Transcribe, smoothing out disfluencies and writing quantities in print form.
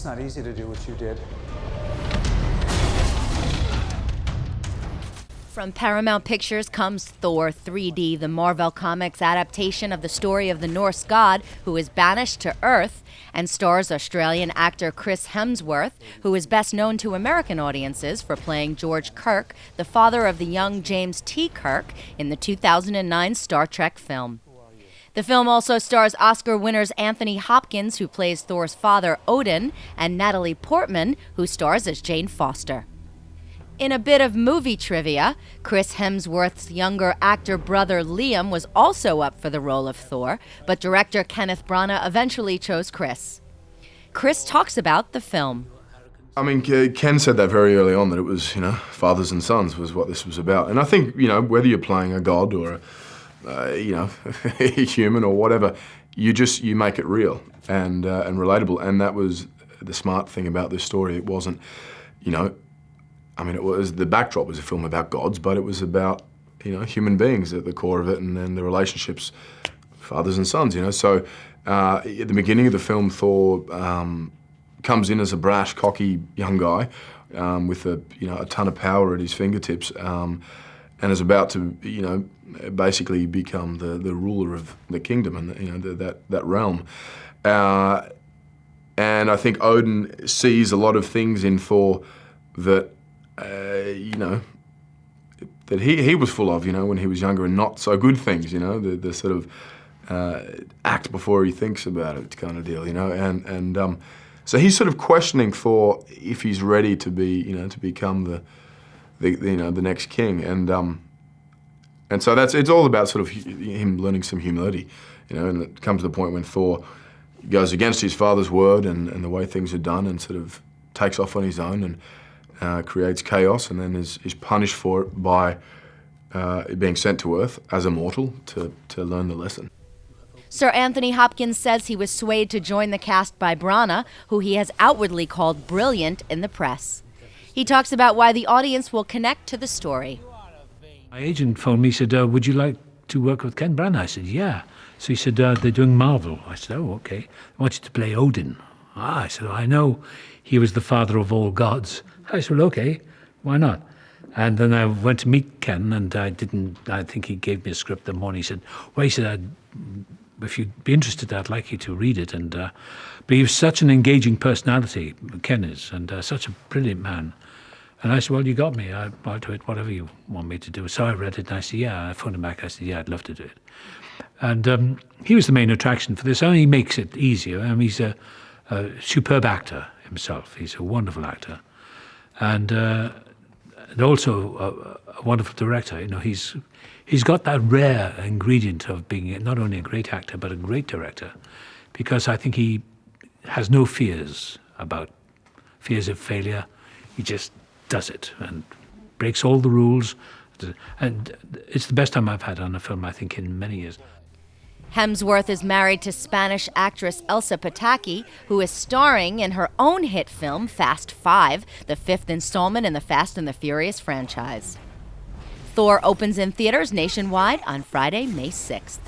It's not easy to do what you did. From Paramount Pictures comes Thor 3D, the Marvel Comics adaptation of the story of the Norse god who is banished to Earth, and stars Australian actor Chris Hemsworth, who is best known to American audiences for playing George Kirk, the father of the young James T. Kirk, in the 2009 Star Trek film. The film also stars Oscar winners Anthony Hopkins, who plays Thor's father Odin, and Natalie Portman, who stars as Jane Foster. In a bit of movie trivia, Chris Hemsworth's younger actor brother Liam was also up for the role of Thor, but director Kenneth Branagh eventually chose Chris. Chris talks about the film. I mean, Ken said that very early on, that it was, fathers and sons was what this was about. And I think, whether you're playing a god or a human or whatever, you make it real and relatable. And that was the smart thing about this story. It wasn't, the backdrop was a film about gods, but it was about, human beings at the core of it, and then the relationships, fathers and sons, So at the beginning of the film, Thor comes in as a brash, cocky young guy with a ton of power at his fingertips, and is about to, basically become the ruler of the kingdom and that realm. And I think Odin sees a lot of things in Thor that that he was full of, when he was younger, and not so good things, the sort of act before he thinks about it kind of deal, and so he's sort of questioning Thor if he's ready to be, to become the next king, and so it's all about sort of him learning some humility, and it comes to the point when Thor goes against his father's word and the way things are done, and sort of takes off on his own and creates chaos, and then is punished for it by being sent to Earth as a mortal to learn the lesson. Sir Anthony Hopkins says he was swayed to join the cast by Branagh, who he has outwardly called brilliant in the press. He talks about why the audience will connect to the story. My agent phoned me, said, would you like to work with Ken Branagh? I said, yeah. So he said, they're doing Marvel. I said, oh, okay. I want you to play Odin. I said, I know he was the father of all gods. I said, well, okay, why not? And then I went to meet Ken, and I think he gave me a script the morning. He said, well, if you'd be interested, I'd like you to read it. But he was such an engaging personality, Ken is, and such a brilliant man. And I said, well, you got me. I'll do it, whatever you want me to do. So I read it, and I said, yeah. I phoned him back. I said, yeah, I'd love to do it. And he was the main attraction for this. And he makes it easier. I mean, he's a superb actor himself. He's a wonderful actor. And also a wonderful director. He's got that rare ingredient of being not only a great actor, but a great director, because I think he has no fears of failure. He just does it and breaks all the rules. And it's the best time I've had on a film, I think, in many years. Hemsworth is married to Spanish actress Elsa Pataky, who is starring in her own hit film, Fast 5, the fifth installment in the Fast and the Furious franchise. Thor opens in theaters nationwide on Friday, May 6th.